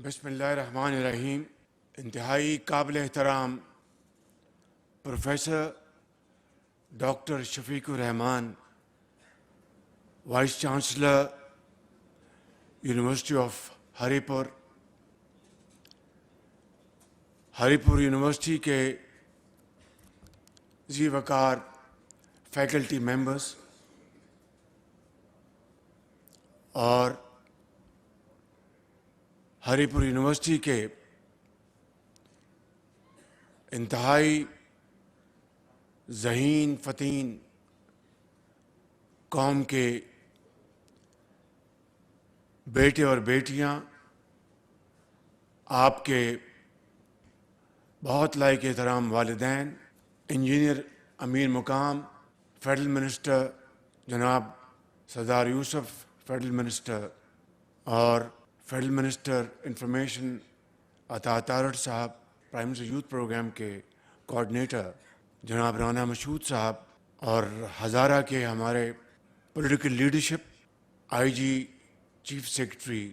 بسم اللہ الرحمن الرحیم. انتہائی قابل احترام professor doctor Shafiq ur Rahman, vice chancellor university of Haripur university کے ذی وقار فیکلٹی ممبرس اور ہری پور یونیورسٹی کے انتہائی ذہین فتین قوم کے بیٹے اور بیٹیاں، آپ کے بہت لائق احترام والدین، انجینئر امیر مقام فیڈرل منسٹر جناب سردار یوسف فیڈرل منسٹر، اور فیڈرل منسٹر انفارمیشن عطا تارڑ صاحب، پرائم منسٹر یوتھ پروگرام کے کوآرڈینیٹر جناب رانا مشہود صاحب، اور ہزارہ کے ہمارے پولیٹیکل لیڈرشپ، آئی جی، چیف سیکرٹری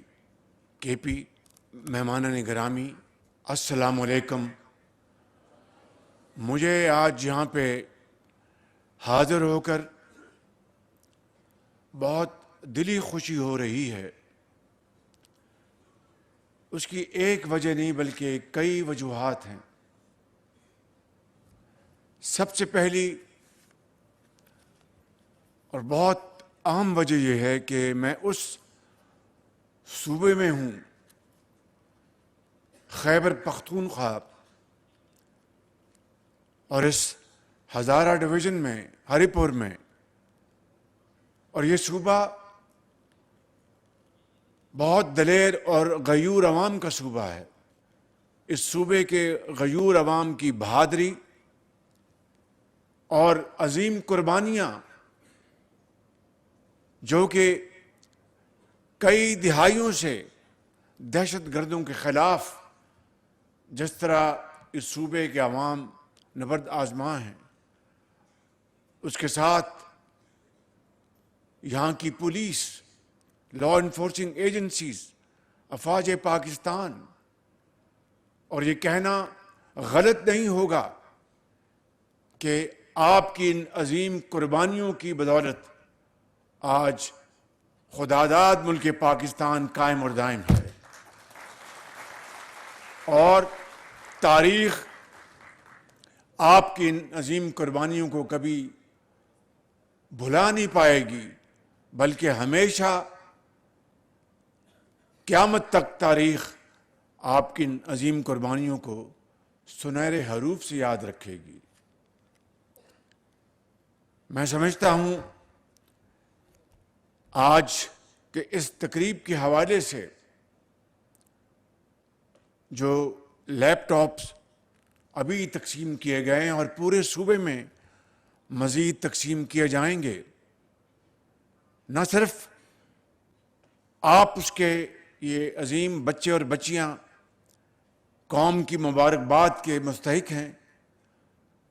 کے پی، مہمانان گرامی، السلام علیکم. مجھے آج یہاں پہ حاضر ہو کر بہت دلی خوشی ہو رہی ہے. اس کی ایک وجہ نہیں بلکہ کئی وجوہات ہیں. سب سے پہلی اور بہت اہم وجہ یہ ہے کہ میں اس صوبے میں ہوں، خیبر پختونخوا، اور اس ہزارہ ڈویژن میں، ہری پور میں، اور یہ صوبہ بہت دلیر اور غیور عوام کا صوبہ ہے. اس صوبے کے غیور عوام کی بہادری اور عظیم قربانیاں، جو کہ کئی دہائیوں سے دہشت گردوں کے خلاف جس طرح اس صوبے کے عوام نبرد آزما ہیں، اس کے ساتھ یہاں کی پولیس، لا انفورسنگ ایجنسیز، افواج پاکستان، اور یہ کہنا غلط نہیں ہوگا کہ آپ کی ان عظیم قربانیوں کی بدولت آج خداداد ملک پاکستان قائم اور دائم ہے. اور تاریخ آپ کی ان عظیم قربانیوں کو کبھی بھلا نہیں پائے گی، بلکہ ہمیشہ قیامت تک تاریخ آپ کی ان عظیم قربانیوں کو سنہرے حروف سے یاد رکھے گی. میں سمجھتا ہوں آج کے اس تقریب کے حوالے سے جو لیپ ٹاپس ابھی تقسیم کیے گئے ہیں اور پورے صوبے میں مزید تقسیم کیے جائیں گے، نہ صرف آپ اس کے یہ عظیم بچے اور بچیاں قوم کی مبارکباد کے مستحق ہیں،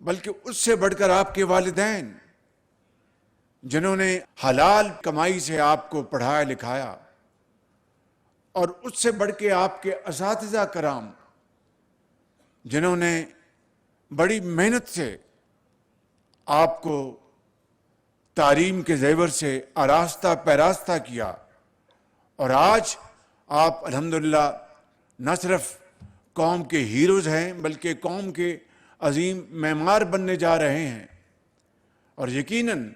بلکہ اس سے بڑھ کر آپ کے والدین، جنہوں نے حلال کمائی سے آپ کو پڑھایا لکھایا، اور اس سے بڑھ کے آپ کے اساتذہ کرام، جنہوں نے بڑی محنت سے آپ کو تعلیم کے زیور سے آراستہ پیراستہ کیا، اور آج آپ الحمدللہ نہ صرف قوم کے ہیروز ہیں بلکہ قوم کے عظیم معمار بننے جا رہے ہیں. اور یقیناً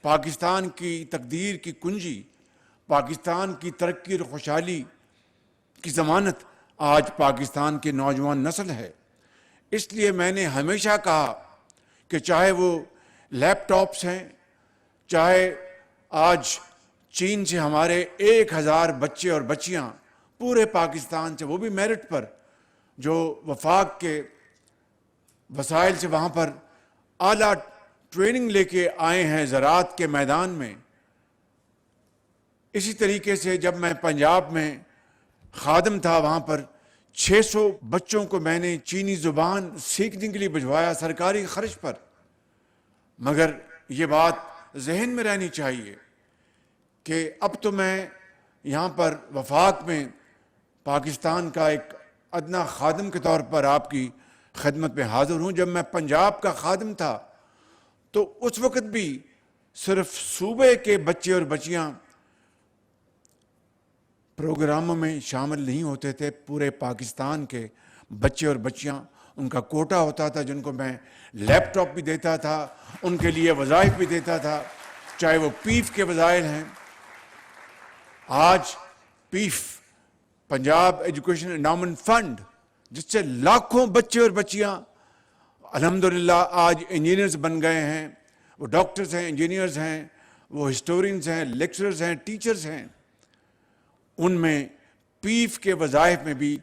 پاکستان کی تقدیر کی کنجی، پاکستان کی ترقی اور خوشحالی کی ضمانت آج پاکستان کے نوجوان نسل ہے. اس لیے میں نے ہمیشہ کہا کہ چاہے وہ لیپ ٹاپس ہیں، چاہے آج چین سے ہمارے 1000 بچے اور بچیاں پورے پاکستان سے، وہ بھی میرٹ پر، جو وفاق کے وسائل سے وہاں پر اعلیٰ ٹریننگ لے کے آئے ہیں زراعت کے میدان میں. اسی طریقے سے جب میں پنجاب میں خادم تھا، وہاں پر 600 بچوں کو میں نے چینی زبان سیکھنے کے لیے بھجوایا سرکاری خرچ پر. مگر یہ بات ذہن میں رہنی چاہیے کہ اب تو میں یہاں پر وفاق میں پاکستان کا ایک ادنا خادم کے طور پر آپ کی خدمت میں حاضر ہوں۔ جب میں پنجاب کا خادم تھا تو اس وقت بھی صرف صوبے کے بچے اور بچیاں پروگراموں میں شامل نہیں ہوتے تھے، پورے پاکستان کے بچے اور بچیاں، ان کا کوٹا ہوتا تھا، جن کو میں لیپ ٹاپ بھی دیتا تھا، ان کے لیے وظائف بھی دیتا تھا، چاہے وہ پیف کے وظائف ہیں۔ آج پیف، پنجاب ایجوکیشن انڈاؤمنٹ فنڈ، جس سے لاکھوں بچے اور بچیاں الحمدللہ آج انجینئرز بن گئے ہیں، وہ ڈاکٹرز ہیں، انجینئرز ہیں، وہ ہسٹورینز ہیں، لیکچررز ہیں، ٹیچرز ہیں۔ ان میں پیف کے وظائف میں بھی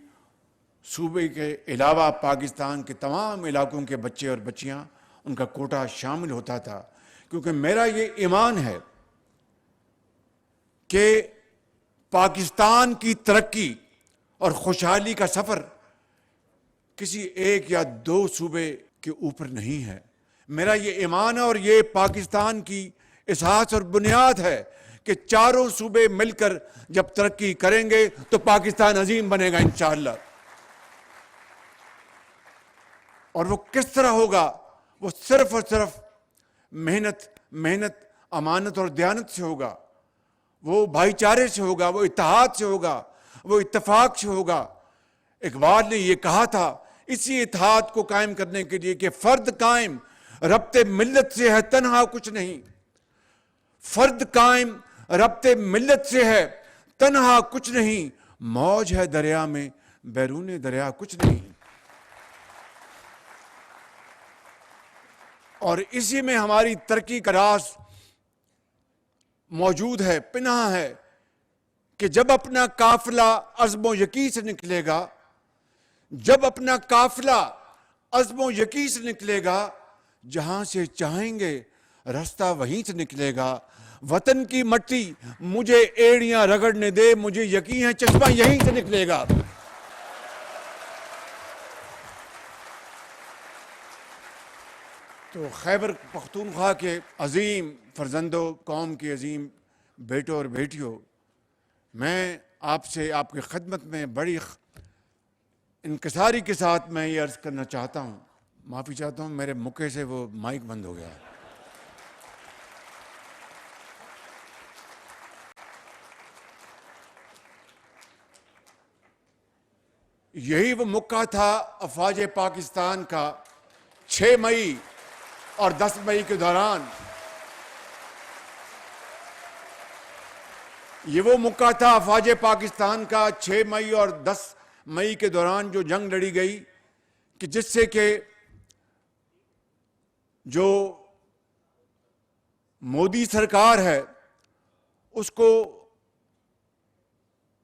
صوبے کے علاوہ پاکستان کے تمام علاقوں کے بچے اور بچیاں، ان کا کوٹا شامل ہوتا تھا، کیونکہ میرا یہ ایمان ہے کہ پاکستان کی ترقی اور خوشحالی کا سفر کسی ایک یا دو صوبے کے اوپر نہیں ہے۔ میرا یہ ایمان ہے اور یہ پاکستان کی اساس اور بنیاد ہے کہ چاروں صوبے مل کر جب ترقی کریں گے تو پاکستان عظیم بنے گا انشاءاللہ۔ اور وہ کس طرح ہوگا؟ وہ صرف اور صرف محنت، امانت اور دیانت سے ہوگا، وہ بھائی چارے سے ہوگا، وہ اتحاد سے ہوگا، وہ اتفاق سے ہوگا۔ اقبال نے یہ کہا تھا اسی اتحاد کو قائم کرنے کے لیے کہ فرد قائم ربط ملت سے ہے تنہا کچھ نہیں، فرد قائم ربط ملت سے ہے تنہا کچھ نہیں، موج ہے دریا میں بیرون دریا کچھ نہیں۔ اور اسی میں ہماری ترقی کا راز موجود ہے، پنہاں ہے، کہ جب اپنا قافلہ عزم و یقین سے نکلے گا، جب اپنا قافلہ عزم و یقین سے نکلے گا، جہاں سے چاہیں گے راستہ وہیں سے نکلے گا۔ وطن کی مٹی مجھے ایڑیاں رگڑنے دے، مجھے یقین ہے چشمہ یہیں سے نکلے گا۔ تو خیبر پختونخوا کے عظیم فرزندوں، قوم کے عظیم بیٹوں اور بیٹیوں، میں آپ سے آپ کی خدمت میں بڑی انکساری کے ساتھ میں یہ عرض کرنا چاہتا ہوں، معافی چاہتا ہوں، میرے مکے سے وہ مائک بند ہو گیا ہے۔ یہی وہ موقع تھا افواج پاکستان کا 6 مئی اور 10 مئی کے دوران، یہ وہ موقع تھا افواج پاکستان کا 6 مئی اور 10 مئی کے دوران جو جنگ لڑی گئی، کہ جس سے کہ جو مودی سرکار ہے اس کو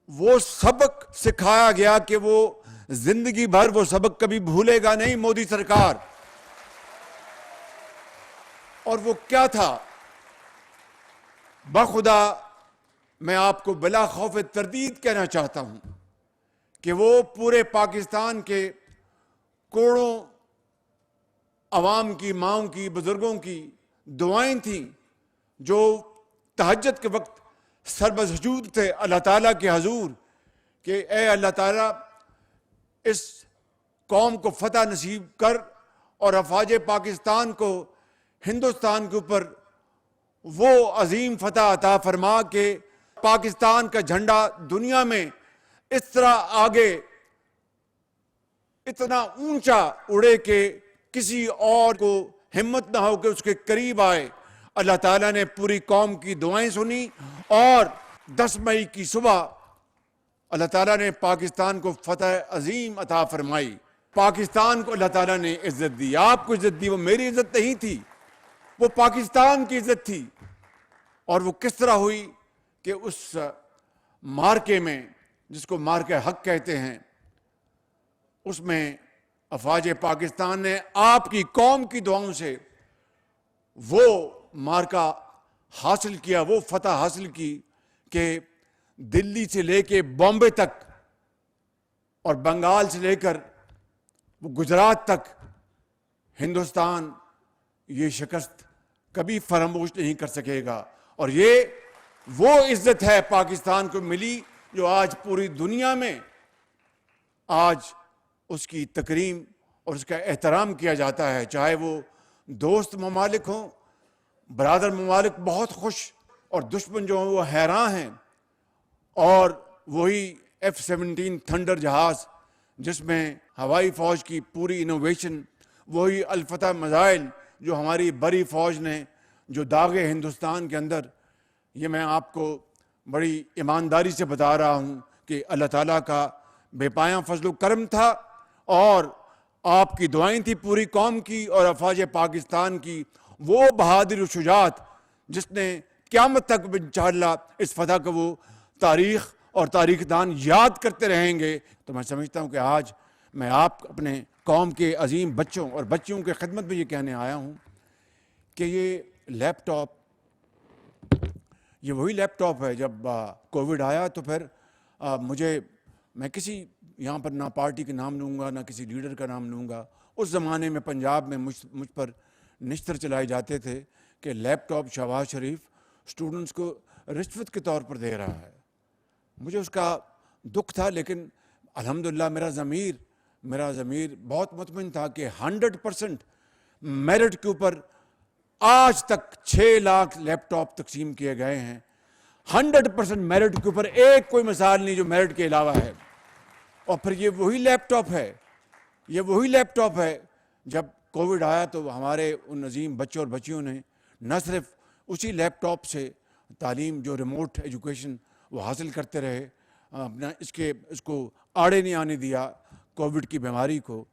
وہ سبق سکھایا گیا کہ وہ زندگی بھر وہ سبق کبھی بھولے گا نہیں، مودی سرکار۔ اور وہ کیا تھا؟ بخدا میں آپ کو بلا خوف تردید کہنا چاہتا ہوں کہ وہ پورے پاکستان کے کروڑوں عوام کی، ماؤں کی، بزرگوں کی دعائیں تھیں، جو تہجد کے وقت سربسجود تھے اللہ تعالیٰ کے حضور کہ اے اللہ تعالیٰ اس قوم کو فتح نصیب کر اور افواج پاکستان کو ہندوستان کے اوپر وہ عظیم فتح عطا فرما کہ پاکستان کا جھنڈا دنیا میں اس طرح آگے اتنا اونچا اڑے کہ کسی اور کو ہمت نہ ہو کہ اس کے قریب آئے۔ اللہ تعالیٰ نے پوری قوم کی دعائیں سنی اور 10 مئی کی صبح اللہ تعالیٰ نے پاکستان کو فتح عظیم عطا فرمائی۔ پاکستان کو اللہ تعالیٰ نے عزت دی، آپ کو عزت دی، وہ میری عزت نہیں تھی، وہ پاکستان کی عزت تھی۔ اور وہ کس طرح ہوئی کہ اس مارکے میں، جس کو مارکے حق کہتے ہیں، اس میں افواج پاکستان نے آپ کی قوم کی دعاؤں سے وہ مارکا حاصل کیا، وہ فتح حاصل کی کہ دلی سے لے کے بامبے تک اور بنگال سے لے کر وہ گجرات تک ہندوستان یہ شکست کبھی فراموش نہیں کر سکے گا۔ اور یہ وہ عزت ہے پاکستان کو ملی جو آج پوری دنیا میں آج اس کی تکریم اور اس کا احترام کیا جاتا ہے، چاہے وہ دوست ممالک ہوں، برادر ممالک بہت خوش اور دشمن جو ہیں وہ حیران ہیں. اور وہی F-17 تھنڈر جہاز جس میں ہوائی فوج کی پوری انوویشن، وہی الفتح میزائل جو ہماری بڑی فوج نے جو داغے ہندوستان کے اندر، یہ میں آپ کو بڑی ایمانداری سے بتا رہا ہوں کہ اللہ تعالیٰ کا بے پایاں فضل و کرم تھا اور آپ کی دعائیں تھی پوری قوم کی اور افواج پاکستان کی. وہ بہادر و شجاعت جس نے قیامت تک انشاءاللہ اس فتح کو وہ تاریخ اور تاریخ دان یاد کرتے رہیں گے. تو میں سمجھتا ہوں کہ آج میں آپ اپنے قوم کے عظیم بچوں اور بچیوں کی خدمت میں یہ کہنے آیا ہوں کہ یہ لیپ ٹاپ، یہ وہی لیپ ٹاپ ہے. جب کووڈ آیا تو پھر میں کسی یہاں پر نہ پارٹی کا نام لوں گا نہ کسی لیڈر کا نام لوں گا. اس زمانے میں پنجاب میں مجھ پر نشتر چلائے جاتے تھے کہ لیپ ٹاپ شہباز شریف اسٹوڈنٹس کو رشوت کے طور پر دے رہا ہے. مجھے اس کا دکھ تھا، لیکن الحمدللہ میرا ضمیر بہت مطمئن تھا کہ 100% میرٹ کے اوپر آج تک 6 لاکھ لیپ ٹاپ تقسیم کیے گئے ہیں. 100% میرٹ کے اوپر ایک کوئی مثال نہیں جو میرٹ کے علاوہ ہے. اور پھر یہ وہی لیپ ٹاپ ہے. جب کووڈ آیا تو ہمارے ان عظیم بچوں اور بچیوں نے نہ صرف اسی لیپ ٹاپ سے تعلیم، جو ریموٹ ایجوکیشن وہ حاصل کرتے رہے، اپنا اس کو آڑے نہیں آنے دیا کووڈ کی بیماری کو.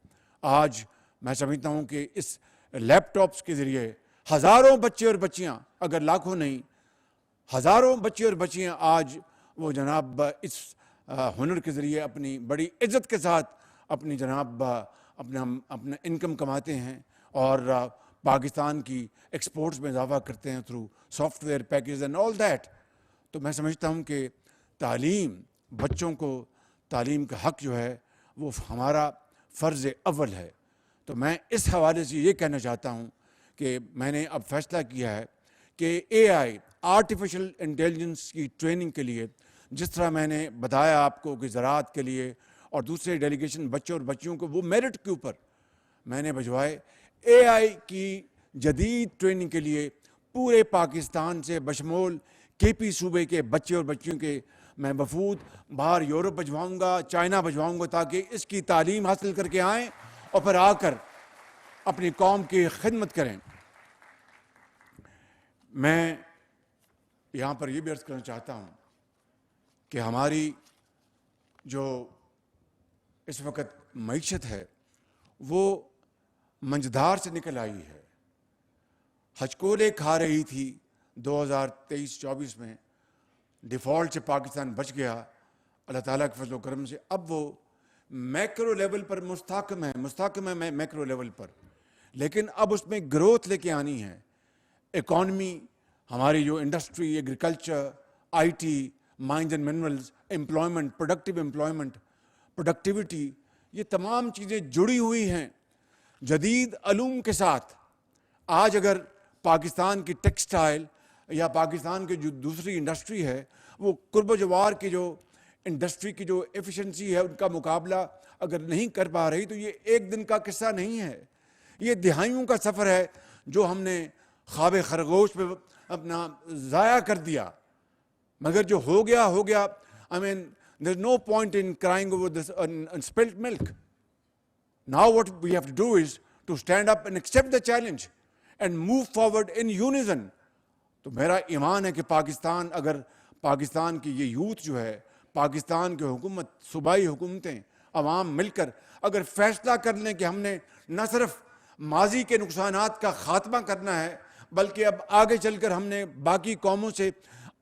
آج میں سمجھتا ہوں کہ اس لیپ ٹاپس کے ذریعے ہزاروں بچے اور بچیاں، اگر لاکھوں نہیں ہزاروں بچے اور بچیاں آج وہ جناب اس ہنر کے ذریعے اپنی بڑی عزت کے ساتھ اپنی جناب اپنا انکم کماتے ہیں اور پاکستان کی ایکسپورٹس میں اضافہ کرتے ہیں through soft where package and all that. تو میں سمجھتا ہوں کہ تعلیم، بچوں کو تعلیم کا حق جو ہے وہ ہمارا فرض اول ہے. تو میں اس حوالے سے یہ کہنا چاہتا ہوں کہ میں نے اب فیصلہ کیا ہے کہ AI آرٹیفیشل انٹیلیجنس کی ٹریننگ کے لیے، جس طرح میں نے بتایا آپ کو کہ زراعت کے لیے اور دوسرے ڈیلیگیشن بچوں اور بچیوں کو وہ میرٹ کے اوپر میں نے بھجوائے، AI کی جدید ٹریننگ کے لیے پورے پاکستان سے بشمول KP صوبے کے بچے اور بچیوں کے میں وفود باہر یورپ بھجواؤں گا، چائنا بھجواؤں گا، تاکہ اس کی تعلیم حاصل کر کے آئیں اور پھر آ کر اپنی قوم کی خدمت کریں. میں یہاں پر یہ بھی عرض کرنا چاہتا ہوں کہ ہماری جو اس وقت معیشت ہے وہ منجدار سے نکل آئی ہے. ہچکولے کھا رہی تھی 2023-24 میں، ڈیفالٹ سے پاکستان بچ گیا اللہ تعالیٰ کے فضل و کرم سے. اب وہ میکرو لیول پر مستحکم ہے میکرو لیول پر، لیکن اب اس میں گروتھ لے کے آنی ہے. اکانومی، ہماری جو industry, agriculture, IT، mines and minerals, employment, productive employment, productivity, یہ تمام چیزیں جڑی ہوئی ہیں جدید علوم کے ساتھ. آج اگر پاکستان کی ٹیکسٹائل یا پاکستان کی جو دوسری انڈسٹری ہے وہ قرب و جوار کی جو انڈسٹری کی جو ایفیشنسی ہے ان کا مقابلہ اگر نہیں کر پا رہی تو یہ ایک دن کا قصہ نہیں ہے، یہ دہائیوں کا سفر ہے جو ہم نے خواب خرگوش پہ اپنا ضائع کر دیا. مگر جو ہو گیا. I mean, there's no point in crying over this spilt milk. Now what we have to do is to stand up and accept the challenge and move forward in unison. تو میرا ایمان ہے کہ پاکستان کی یہ یوتھ جو ہے، پاکستان کی حکومت، صوبائی حکومتیں، عوام مل کر اگر فیصلہ کر لیں کہ ہم نے نہ صرف ماضی کے نقصانات کا خاتمہ کرنا ہے بلکہ اب آگے چل کر ہم نے باقی قوموں سے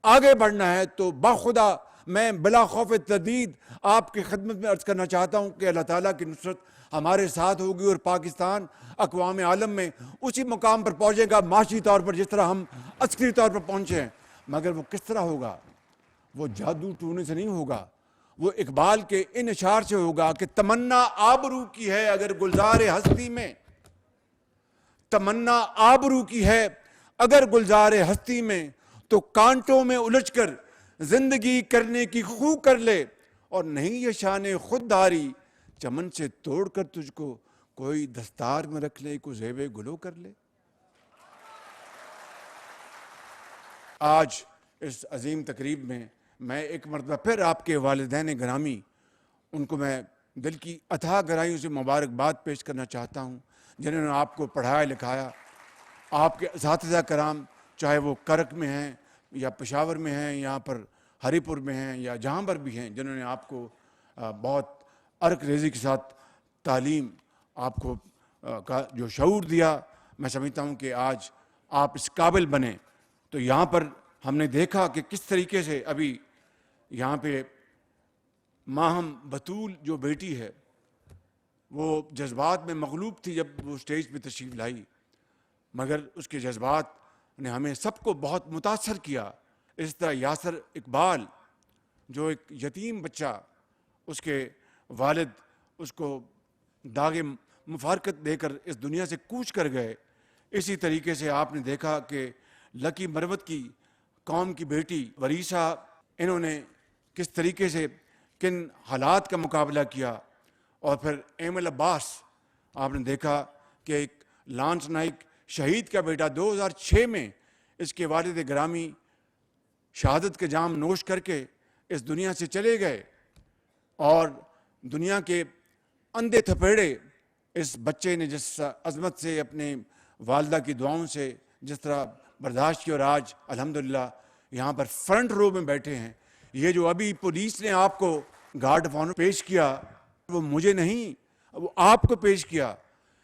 آگے بڑھنا ہے، تو باخدا میں بلا خوف تردید آپ کی خدمت میں عرض کرنا چاہتا ہوں کہ اللہ تعالیٰ کی نصرت ہمارے ساتھ ہوگی اور پاکستان اقوام عالم میں اسی مقام پر پہنچے گا معاشی طور پر جس طرح ہم عسکری طور پر پہنچے ہیں. مگر وہ کس طرح ہوگا؟ وہ جادو ٹونے سے نہیں ہوگا، وہ اقبال کے ان اشعار سے ہوگا کہ تمنا آبرو کی ہے اگر گلزار ہستی میں، تمنا آبرو کی ہے اگر گلزار ہستی میں، تو کانٹوں میں الجھ کر زندگی کرنے کی خو کر لے، اور نہیں یہ شان خودداری چمن سے توڑ کر تجھ کو کوئی دستار میں رکھ لے، کوئی زیب گلو کر لے۔ آج اس عظیم تقریب میں میں ایک مرتبہ پھر آپ کے والدین گرامی، ان کو میں دل کی اتھاہ گہرائیوں سے مبارکباد پیش کرنا چاہتا ہوں، جنہوں نے آپ کو پڑھایا لکھایا۔ آپ کے اساتذہ کرام، چاہے وہ کرک میں ہیں یا پشاور میں ہیں، یہاں پر ہری پور میں ہیں یا جہاں پر بھی ہیں، جنہوں نے آپ کو بہت عرق ریزی کے ساتھ تعلیم، آپ کو کا جو شعور دیا، میں سمجھتا ہوں کہ آج آپ اس قابل بنے۔ تو یہاں پر ہم نے دیکھا کہ کس طریقے سے ابھی یہاں پہ ماہم بطول جو بیٹی ہے، وہ جذبات میں مغلوب تھی جب وہ اسٹیج پہ تشریف لائی، مگر اس کے جذبات نے ہمیں سب کو بہت متاثر کیا۔ اس طرح یاسر اقبال، جو ایک یتیم بچہ، اس کے والد اس کو داغ مفارقت دے کر اس دنیا سے کوچ کر گئے، اسی طریقے سے آپ نے دیکھا کہ لکی مروت کی قوم کی بیٹی وریثہ، انہوں نے کس طریقے سے کن حالات کا مقابلہ کیا۔ اور پھر ایمل عباس، آپ نے دیکھا کہ ایک لانس نائک شہید کا بیٹا 2006 میں اس کے والد گرامی شہادت کے جام نوش کر کے اس دنیا سے چلے گئے، اور دنیا کے اندھے تھپیڑے اس بچے نے جس عظمت سے اپنے والدہ کی دعاؤں سے جس طرح برداشت کی، اور آج الحمدللہ یہاں پر فرنٹ رو میں بیٹھے ہیں۔ یہ جو ابھی پولیس نے آپ کو گارڈ آف آنر پیش کیا، وہ مجھے نہیں، وہ آپ کو پیش کیا۔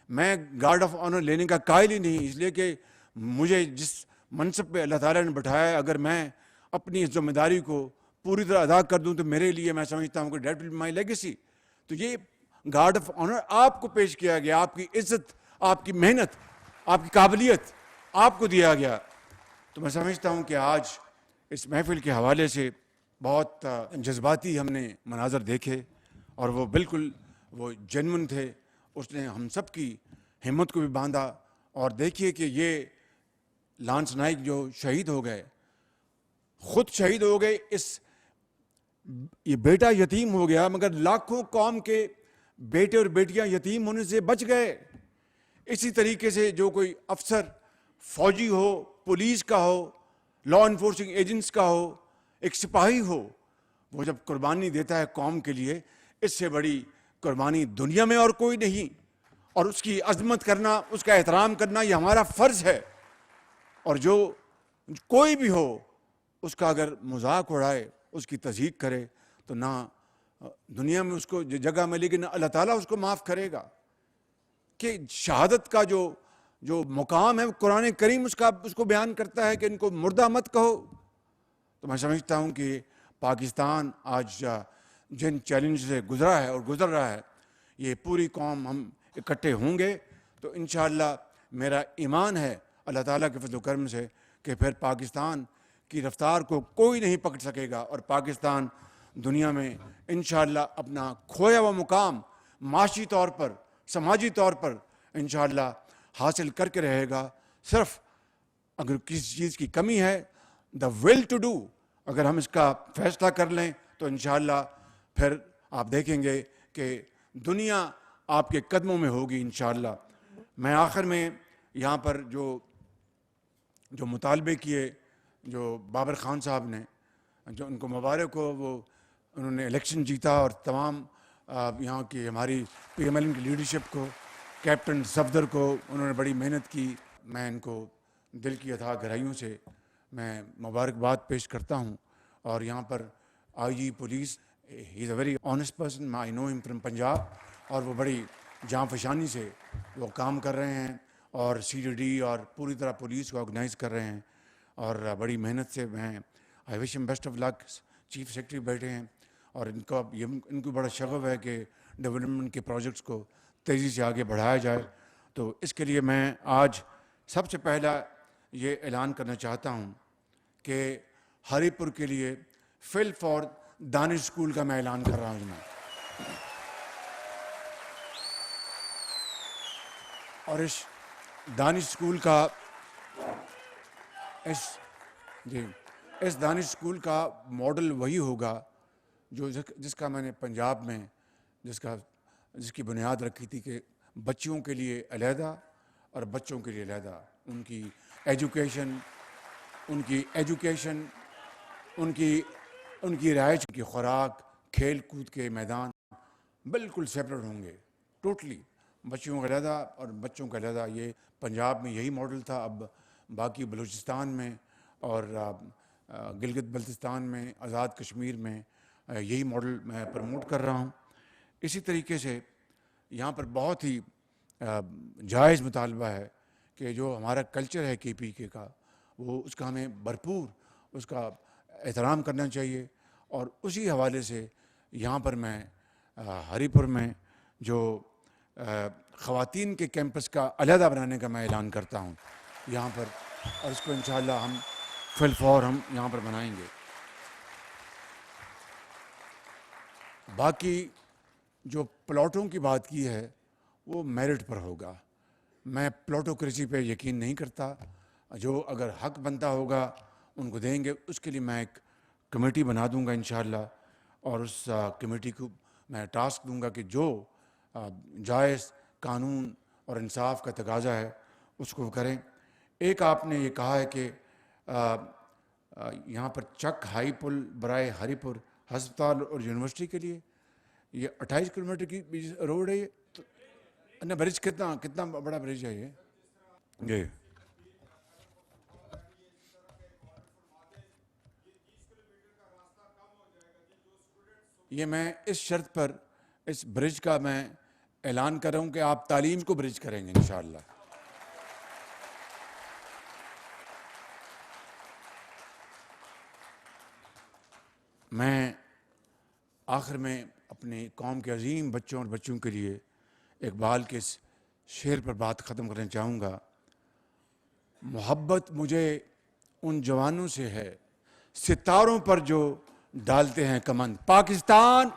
میں گارڈ آف آنر لینے کا قائل ہی نہیں، اس لیے کہ مجھے جس منصب پہ اللہ تعالیٰ نے بٹھایا ہے، اگر میں اپنی اس ذمہ داری کو پوری طرح ادا کر دوں تو میرے لیے، میں سمجھتا ہوں کہ that will be my legacy. تو یہ گارڈ آف آنر آپ کو پیش کیا گیا، آپ کی عزت، آپ کی محنت، آپ کی قابلیت آپ کو دیا گیا۔ تو میں سمجھتا ہوں کہ آج اس محفل کے حوالے سے بہت جذباتی ہم نے مناظر دیکھے، اور وہ بالکل وہ جنون تھے۔ اس نے ہم سب کی ہمت کو بھی باندھا۔ اور دیکھیے کہ یہ لانس نائک جو شہید ہو گئے، خود شہید ہو گئے، یہ بیٹا یتیم ہو گیا، مگر لاکھوں قوم کے بیٹے اور بیٹیاں یتیم ہونے سے بچ گئے۔ اسی طریقے سے جو کوئی افسر، فوجی ہو، پولیس کا ہو، لا انفورسنگ ایجنٹس کا ہو، ایک سپاہی ہو، وہ جب قربانی دیتا ہے قوم کے لیے، اس سے بڑی قربانی دنیا میں اور کوئی نہیں۔ اور اس کی عظمت کرنا، اس کا احترام کرنا، یہ ہمارا فرض ہے۔ اور جو کوئی بھی ہو، اس کا اگر مذاق اڑائے، اس کی تضحیق کرے، تو نہ دنیا میں اس کو جگہ ملے گی، نہ اللہ تعالیٰ اس کو معاف کرے گا۔ کہ شہادت کا جو مقام ہے، قرآن کریم اس کو بیان کرتا ہے کہ ان کو مردہ مت کہو۔ تو میں سمجھتا ہوں کہ پاکستان آج جن چیلنج سے گزرا ہے اور گزر رہا ہے، یہ پوری قوم ہم اکٹھے ہوں گے تو انشاءاللہ میرا ایمان ہے اللہ تعالیٰ کے فضل و کرم سے کہ پھر پاکستان کی رفتار کو کوئی نہیں پکڑ سکے گا، اور پاکستان دنیا میں انشاءاللہ اپنا کھویا ہوا مقام معاشی طور پر، سماجی طور پر انشاءاللہ حاصل کر کے رہے گا۔ صرف اگر کسی چیز کی کمی ہے، دا ول ٹو ڈو، اگر ہم اس کا فیصلہ کر لیں تو انشاءاللہ پھر آپ دیکھیں گے کہ دنیا آپ کے قدموں میں ہوگی انشاءاللہ۔ میں آخر میں یہاں پر جو مطالبے کیے، جو بابر خان صاحب نے، جو ان کو مبارک ہو، وہ انہوں نے الیکشن جیتا، اور تمام یہاں کی ہماری پی ایم ایل این کی لیڈرشپ کو، کیپٹن صفدر کو، انہوں نے بڑی محنت کی۔ میں ان کو دل کی اتھاہ گہرائیوں سے میں مبارکباد پیش کرتا ہوں۔ اور یہاں پر I G police, he is a very honest person, I know him from Punjab, اور وہ بڑی جاں فشانی سے وہ کام کر رہے ہیں، اور سی ڈی ڈی اور پوری طرح پولیس کو آرگنائز کر رہے ہیں، اور بڑی محنت سے میں I wish him best of luck. Chief secretary بیٹھے ہیں، اور ان کو بڑا شغف ہے کہ ڈیولپمنٹ کے پروجیکٹس کو تیزی سے آگے بڑھایا جائے۔ تو اس کے لیے میں آج سب سے پہلا یہ اعلان کرنا چاہتا ہوں کہ ہری پور کے لیے فل فار دانش اسکول کا میں اعلان کر رہا ہوں۔ اور اس دانش اسکول کا اس دانش اسکول کا ماڈل وہی ہوگا جس کا میں نے پنجاب میں جس کا جس کی بنیاد رکھی تھی کہ بچیوں کے لیے علیحدہ اور بچوں کے لیے علیحدہ، ان کی ایجوکیشن، ان کی رہائش، کی خوراک، کھیل کود کے میدان بالکل سیپریٹ ہوں گے، ٹوٹلی بچیوں کا علیحدہ اور بچوں کا علیحدہ۔ یہ پنجاب میں یہی ماڈل تھا، اب باقی بلوچستان میں اور گلگت بلتستان میں، آزاد کشمیر میں یہی ماڈل میں پروموٹ کر رہا ہوں۔ اسی طریقے سے یہاں پر بہت ہی جائز مطالبہ ہے کہ جو ہمارا کلچر ہے کے پی کے کا، وہ اس کا ہمیں بھرپور اس کا احترام کرنا چاہیے۔ اور اسی حوالے سے یہاں پر میں ہری پور میں جو خواتین کے کیمپس کا علیحدہ بنانے کا میں اعلان کرتا ہوں یہاں پر، اور اس کو انشاءاللہ ہم فی الفور ہم یہاں پر بنائیں گے۔ باقی جو پلاٹوں کی بات کی ہے وہ میرٹ پر ہوگا، میں پلاٹوکریسی پہ یقین نہیں کرتا۔ جو اگر حق بنتا ہوگا ان کو دیں گے، اس کے لیے میں ایک کمیٹی بنا دوں گا انشاءاللہ، اور اس کمیٹی کو میں ٹاسک دوں گا کہ جو جائز قانون اور انصاف کا تقاضا ہے اس کو کریں۔ ایک آپ نے یہ کہا ہے کہ یہاں پر چک ہائی پل برائے ہری پور ہسپتال اور یونیورسٹی کے لیے، یہ 28 کلومیٹر کی روڈ ہے۔ یہ برج کتنا بڑا برج ہے یہ؟ یہ میں اس شرط پر اس برج کا میں اعلان کر رہا ہوں کہ آپ تعلیم کو برج کریں گے انشاءاللہ۔ میں آخر میں اپنے قوم کے عظیم بچوں اور بچیوں کے لیے اقبال کے اس شعر پر بات ختم کرنا چاہوں گا۔ محبت مجھے ان جوانوں سے ہے ستاروں پر جو ڈالتے ہیں کمند۔ پاکستان